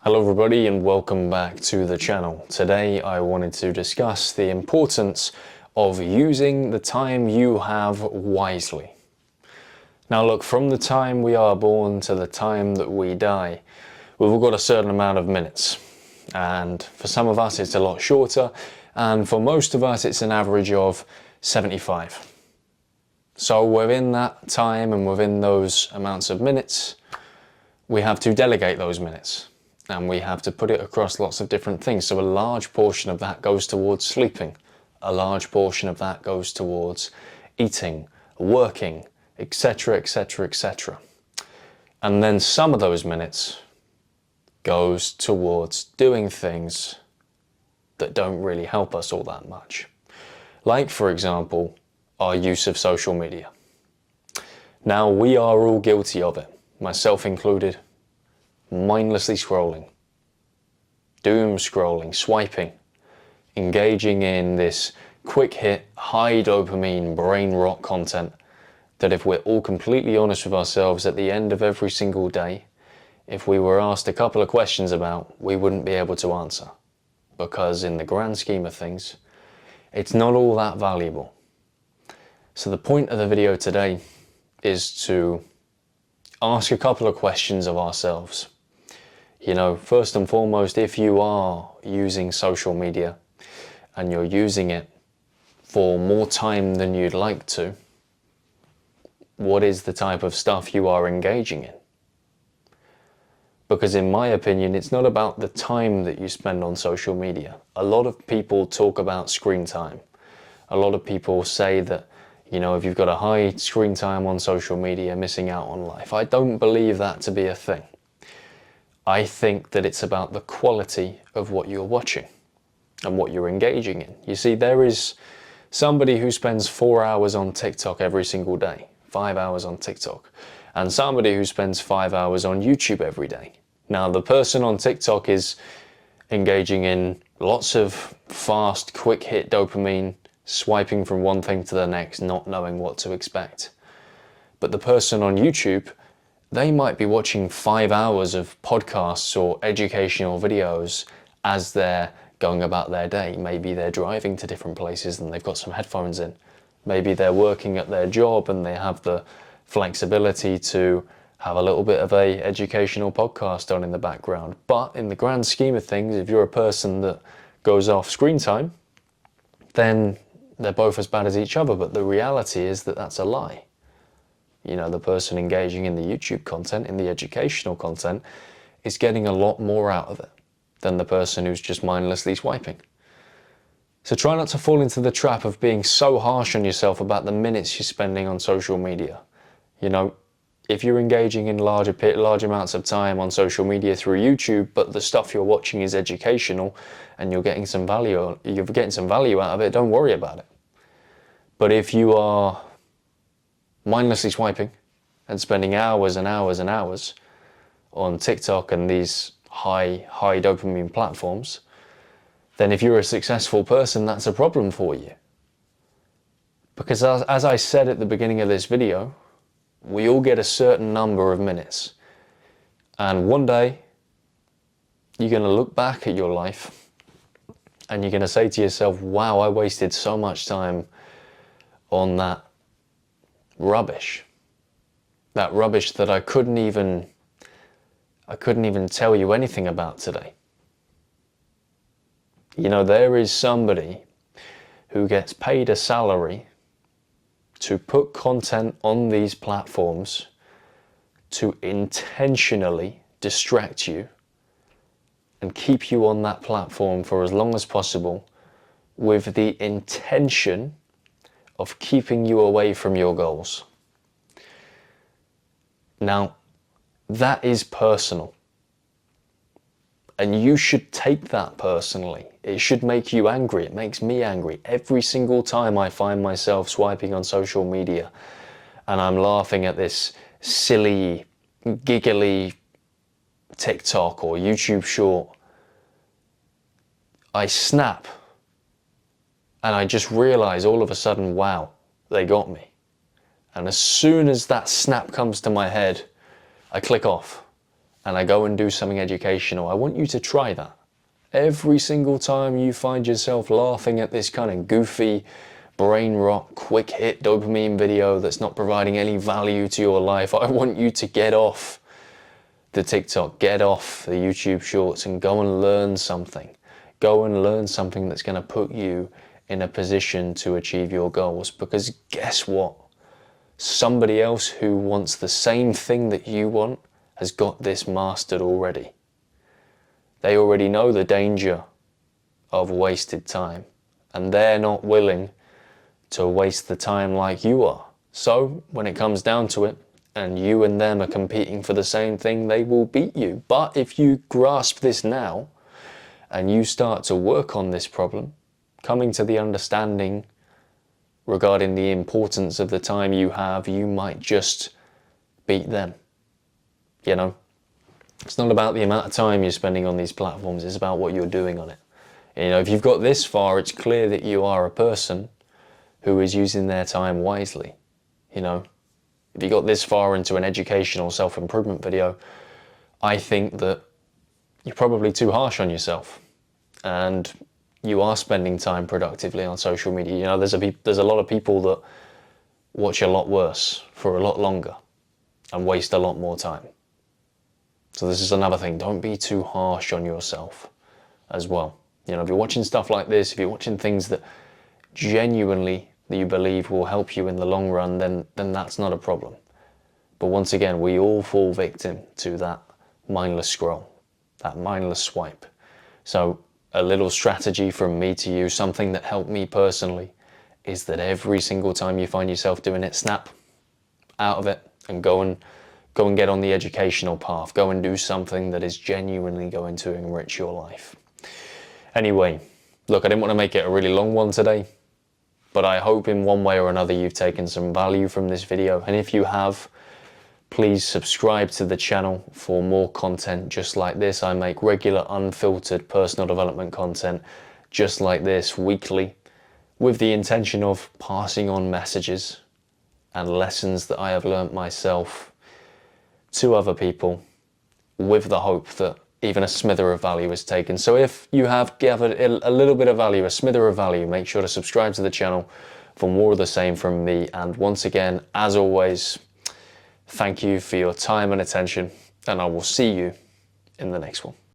Hello everybody and welcome back to the channel. Today I wanted to discuss the importance of using the time you have wisely. Now look, from the time we are born to the time that we die, we've all got a certain amount of minutes. And for some of us it's a lot shorter, and for most of us it's an average of 75. So within that time and within those amounts of minutes, we have to delegate those minutes. And we have to put it across lots of different things. So a large portion of that goes towards sleeping. A large portion of that goes towards eating, working, etc, etc, etc. And then some of those minutes goes towards doing things that don't really help us all that much. Like, for example, our use of social media. Now, we are all guilty of it, myself included. Mindlessly scrolling, doom scrolling, swiping, engaging in this quick hit, high dopamine, brain rot content that, if we're all completely honest with ourselves, at the end of every single day, if we were asked a couple of questions about, we wouldn't be able to answer. Because in the grand scheme of things, it's not all that valuable. So the point of the video today is to ask a couple of questions of ourselves. You know, first and foremost, if you are using social media and you're using it for more time than you'd like to, what is the type of stuff you are engaging in? Because in my opinion, it's not about the time that you spend on social media. A lot of people talk about screen time. A lot of people say that, you know, if you've got a high screen time on social media, missing out on life. I don't believe that to be a thing. I think that it's about the quality of what you're watching and what you're engaging in. You see, there is somebody who spends 4 hours on TikTok every single day, 5 hours on TikTok, and somebody who spends 5 hours on YouTube every day. Now, the person on TikTok is engaging in lots of fast, quick hit dopamine, swiping from one thing to the next, not knowing what to expect. But the person on YouTube, they might be watching 5 hours of podcasts or educational videos as they're going about their day. Maybe they're driving to different places and they've got some headphones in. Maybe they're working at their job and they have the flexibility to have a little bit of a educational podcast on in the background. But in the grand scheme of things, if you're a person that goes off screen time, then they're both as bad as each other. But the reality is that that's a lie. You know, the person engaging in the YouTube content, in the educational content, is getting a lot more out of it than the person who's just mindlessly swiping. So try not to fall into the trap of being so harsh on yourself about the minutes you're spending on social media. You know, if you're engaging in large amounts of time on social media through YouTube, but the stuff you're watching is educational and you're getting some value out of it, don't worry about it. But if you are mindlessly swiping and spending hours and hours and hours on TikTok and these high dopamine platforms, then if you're a successful person, that's a problem for you. Because as I said at the beginning of this video, we all get a certain number of minutes. And one day, you're going to look back at your life and you're going to say to yourself, wow, I wasted so much time on that rubbish. That rubbish that I couldn't even tell you anything about today. You know, there is somebody who gets paid a salary to put content on these platforms to intentionally distract you and keep you on that platform for as long as possible with the intention of keeping you away from your goals. Now, that is personal. And you should take that personally. It should make you angry. It makes me angry. Every single time I find myself swiping on social media and I'm laughing at this silly, giggly TikTok or YouTube short, I snap. And I just realize all of a sudden, wow, they got me. And as soon as that snap comes to my head, I click off and I go and do something educational, I want you to try that. Every single time you find yourself laughing at this kind of goofy, brain rot, quick hit dopamine video that's not providing any value to your life, I want you to get off the TikTok, get off the YouTube shorts and go and learn something. Go and learn something that's going to put you in a position to achieve your goals. Because guess what? Somebody else who wants the same thing that you want has got this mastered already. They already know the danger of wasted time, and they're not willing to waste the time like you are. So when it comes down to it, and you and them are competing for the same thing, they will beat you. But if you grasp this now, and you start to work on this problem, coming to the understanding regarding the importance of the time you have, you might just beat them. You know, it's not about the amount of time you're spending on these platforms, it's about what you're doing on it. And, you know, if you've got this far, it's clear that you are a person who is using their time wisely. You know, if you got this far into an educational self-improvement video, I think that you're probably too harsh on yourself, and you are spending time productively on social media. You know, there's a lot of people that watch a lot worse for a lot longer and waste a lot more time. So this is another thing. Don't be too harsh on yourself as well. You know, if you're watching stuff like this, if you're watching things that genuinely that you believe will help you in the long run, then that's not a problem. But once again, we all fall victim to that mindless scroll, that mindless swipe. So a little strategy from me to you, something that helped me personally, is that every single time you find yourself doing it, snap out of it and go and get on the educational path. Go and do something that is genuinely going to enrich your life. Anyway, look, I didn't want to make it a really long one today, but I hope in one way or another you've taken some value from this video. And if you have, please subscribe to the channel for more content just like this. I make regular, unfiltered personal development content just like this weekly, with the intention of passing on messages and lessons that I have learnt myself to other people, with the hope that even a smither of value is taken. So if you have gathered a little bit of value, a smither of value, make sure to subscribe to the channel for more of the same from me. And once again, as always, thank you for your time and attention, and I will see you in the next one.